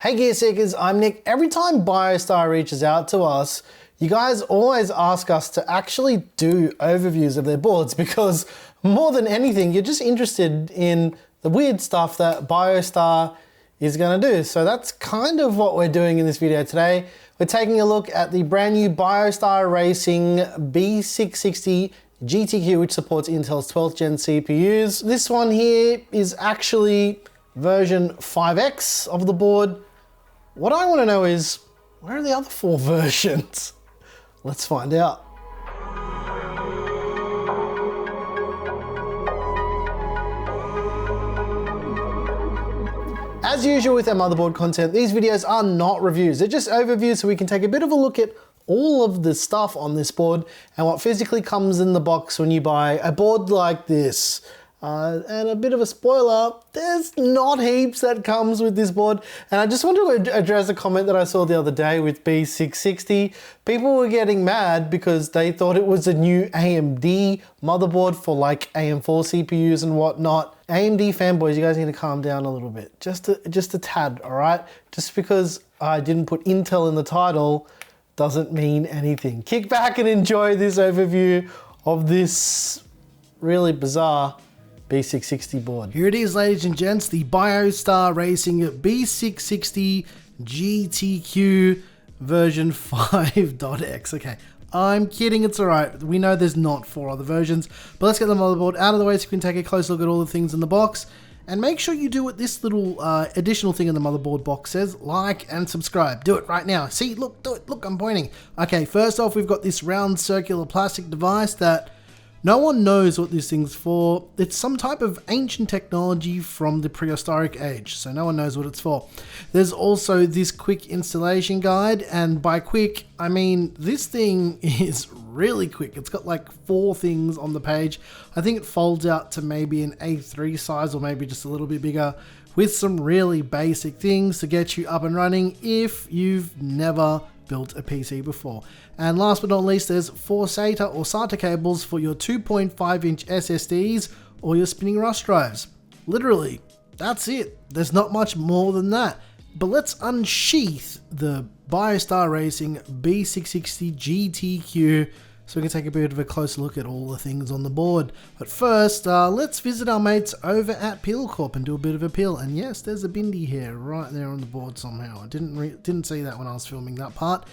Hey Gear Seekers, I'm Nick. Every time BIOSTAR reaches out to us, you guys always ask us to actually do overviews of their boards because more than anything, you're just interested in the weird stuff that BIOSTAR is going to do. So that's kind of what we're doing in this video today. We're taking a look at the brand new BIOSTAR Racing B660 GTQ, which supports Intel's 12th gen CPUs. This one here is actually version 5X of the board. What I want to know is, where are the other 4 versions? Let's find out. As usual with our motherboard content, these videos are not reviews. They're just overviews so we can take a bit of a look at all of the stuff on this board and what physically comes in the box when you buy a board like this. And a bit of a spoiler, there's not heaps that comes with this board. And I just want to address a comment that I saw the other day with B660. People were getting mad because they thought it was a new AMD motherboard for like AM4 CPUs and whatnot. AMD fanboys, you guys need to calm down a little bit. Just a tad, all right? Just because I didn't put Intel in the title doesn't mean anything. Kick back and enjoy this overview of this really bizarre B660 board. Here it is, ladies and gents, the BIOSTAR Racing B660 GTQ version 5.x. Okay, I'm kidding, it's alright. We know there's not 4 other versions, but let's get the motherboard out of the way so we can take a close look at all the things in the box. And make sure you do what this little additional thing in the motherboard box says, like and subscribe. Do it right now. See, look, do it, look, I'm pointing. Okay, first off, we've got this round circular plastic device that no one knows what this thing's for. It's some type of ancient technology from the prehistoric age, so no one knows what it's for. There's also this quick installation guide, and by quick, I mean this thing is really quick. It's got like 4 things on the page. I think it folds out to maybe an A3 size or maybe just a little bit bigger, with some really basic things to get you up and running if you've never built a PC before. And last but not least, there's 4 SATA or SATA cables for your 2.5-inch SSDs or your spinning rush drives. Literally, that's it. There's not much more than that. But let's unsheath the BIOSTAR Racing B660 GTQ so we can take a bit of a closer look at all the things on the board. But first, let's visit our mates over at Peel Corp and do a bit of a peel. And yes, there's a bindi here right there on the board somehow. I didn't see that when I was filming that part.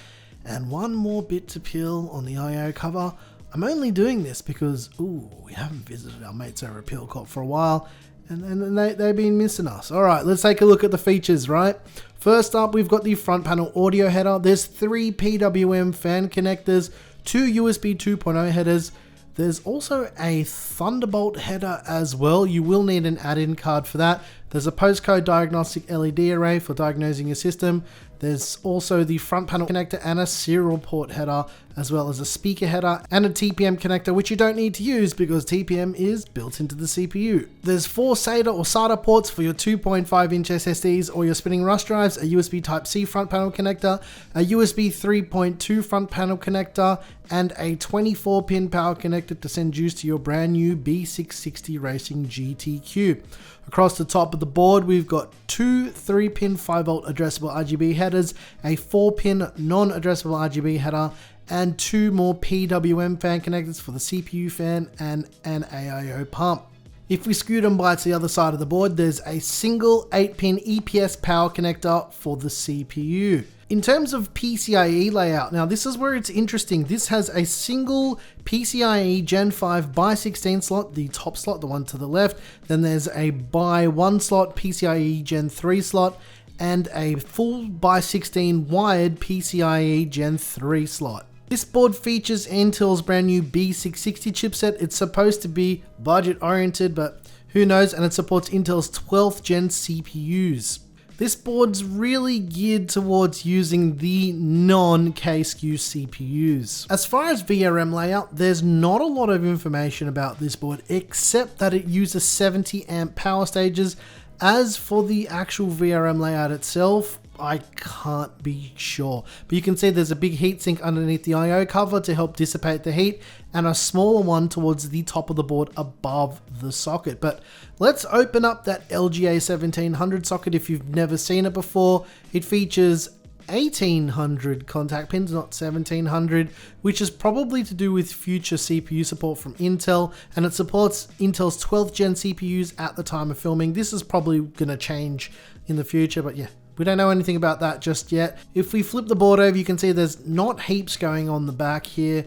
And one more bit to peel on the IO cover. I'm only doing this because, we haven't visited our mates over at Peel Corp for a while. And they've been missing us. All right, let's take a look at the features, right? First up, we've got the front panel audio header. There's 3 PWM fan connectors, 2 USB 2.0 headers. There's also a Thunderbolt header as well. You will need an add-in card for that. There's a postcode diagnostic LED array for diagnosing your system. There's also the front panel connector and a serial port header, as well as a speaker header and a TPM connector, which you don't need to use because TPM is built into the CPU. There's 4 SATA or SATA ports for your 2.5-inch SSDs or your spinning rush drives, a USB Type-C front panel connector, a USB 3.2 front panel connector, and a 24-pin power connector to send juice to your brand new B660 Racing GTQ. Across the top of the board, we've got 2 3-pin 5V addressable RGB headers, a 4-pin non-addressable RGB header, and 2 more PWM fan connectors for the CPU fan and an AIO pump. If we scoot them by to the other side of the board, there's a single 8-pin EPS power connector for the CPU. In terms of PCIe layout, now this is where it's interesting. This has a single PCIe Gen 5 by 16 slot, the top slot, the one to the left. Then there's a by 1 slot PCIe Gen 3 slot and a full by 16 wired PCIe Gen 3 slot. This board features Intel's brand new B660 chipset. It's supposed to be budget oriented, but who knows? And it supports Intel's 12th gen CPUs. This board's really geared towards using the non-K-SKU CPUs. As far as VRM layout, there's not a lot of information about this board except that it uses 70 amp power stages. As for the actual VRM layout itself, I can't be sure. But you can see there's a big heatsink underneath the I/O cover to help dissipate the heat, and a smaller one towards the top of the board above the socket. But let's open up that LGA 1700 socket if you've never seen it before. It features 1800 contact pins, not 1700, which is probably to do with future CPU support from Intel, and it supports Intel's 12th gen CPUs at the time of filming. This is probably going to change in the future, but yeah, we don't know anything about that just yet. If we flip the board over, you can see there's not heaps going on the back here.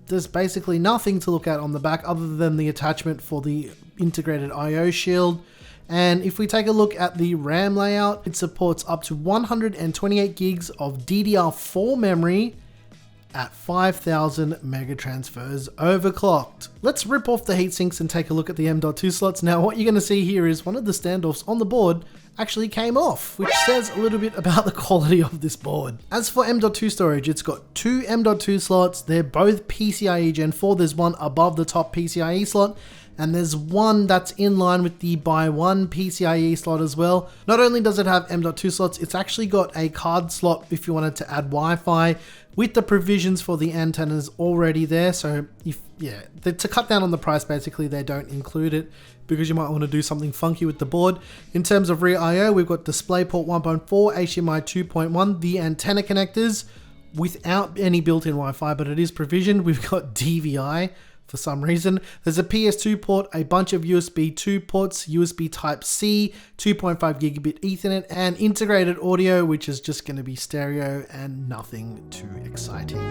There's basically nothing to look at on the back other than the attachment for the integrated I/O shield. And if we take a look at the RAM layout, it supports up to 128 gigs of DDR4 memory at 5000 mega transfers overclocked. Let's rip off the heatsinks and take a look at the M.2 slots. Now what you're going to see here is one of the standoffs on the board actually came off, which says a little bit about the quality of this board. As for M.2 storage, it's got two M.2 slots. They're both PCIe Gen 4. There's one above the top PCIe slot, and there's one that's in line with the by1 PCIe slot as well. Not only does it have M.2 slots, it's actually got a card slot if you wanted to add Wi-Fi, with the provisions for the antennas already there. So to cut down on the price, basically they don't include it because you might want to do something funky with the board. In terms of rear I/O, we've got DisplayPort 1.4, HDMI 2.1, the antenna connectors without any built-in Wi-Fi, but it is provisioned. We've got DVI for some reason. There's a PS2 port, a bunch of USB 2 ports, USB Type-C, 2.5 gigabit Ethernet, and integrated audio, which is just going to be stereo and nothing too exciting.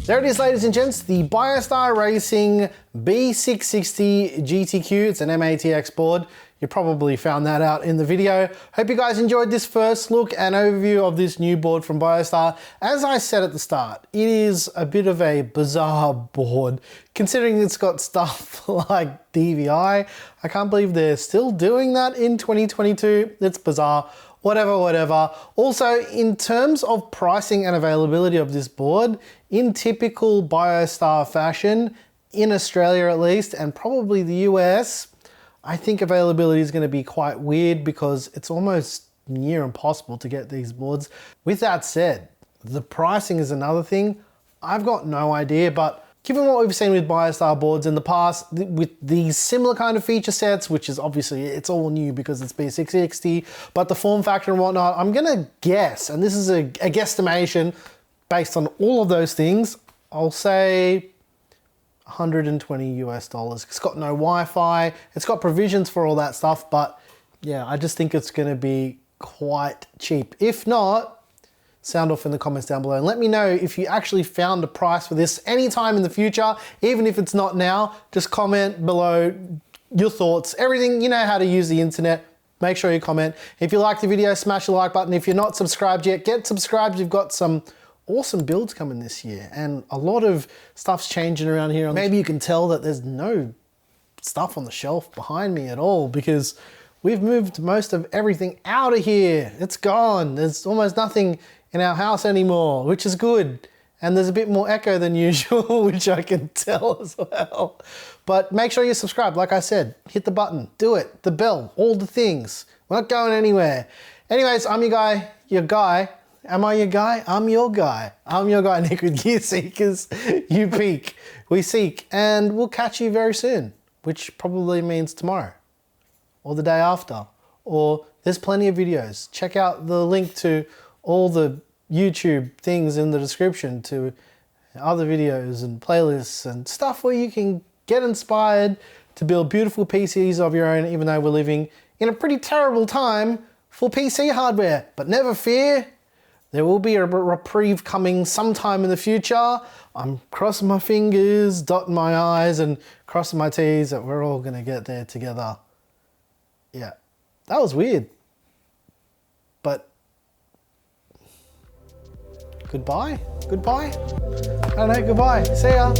There it is, ladies and gents, the BIOSTAR Racing B660 GTQ. It's an MATX board. You probably found that out in the video. Hope you guys enjoyed this first look and overview of this new board from BIOSTAR. As I said at the start, it is a bit of a bizarre board, considering it's got stuff like DVI. I can't believe they're still doing that in 2022. It's bizarre. Whatever. Also, in terms of pricing and availability of this board, in typical BIOSTAR fashion, in Australia at least, and probably the US, I think availability is going to be quite weird because it's almost near impossible to get these boards. With that said, the pricing is another thing. I've got no idea, but given what we've seen with BIOSTAR boards in the past, with these similar kind of feature sets, which is obviously, it's all new because it's B660, but the form factor and whatnot, I'm gonna guess, and this is a guesstimation based on all of those things, I'll say $120 US. It's got no Wi-Fi, it's got provisions for all that stuff, but yeah, I just think it's gonna be quite cheap. If not, sound off in the comments down below and let me know if you actually found a price for this anytime in the future, even if it's not now. Just comment below your thoughts, everything. You know how to use the internet. Make sure you comment. If you liked the video, smash the like button. If you're not subscribed yet, get subscribed. We've got some awesome builds coming this year and a lot of stuff's changing around here. Maybe you can tell that there's no stuff on the shelf behind me at all because we've moved most of everything out of here. It's gone. There's almost nothing in our house anymore, which is good. And there's a bit more echo than usual, which I can tell as well. But make sure you subscribe. Like I said, hit the button, do it, the bell, all the things. We're not going anywhere. Anyways, I'm your guy, your guy. Am I your guy? I'm your guy. I'm your guy, Nick with Gear Seekers. You peak, we seek, and we'll catch you very soon, which probably means tomorrow or the day after, or there's plenty of videos. Check out the link to all the YouTube things in the description to other videos and playlists and stuff where you can get inspired to build beautiful PCs of your own, even though we're living in a pretty terrible time for PC hardware. But never fear, there will be a reprieve coming sometime in the future. I'm crossing my fingers, dotting my I's and crossing my T's that we're all gonna get there together. Yeah, that was weird. But goodbye? Goodbye? I don't know, goodbye. See ya.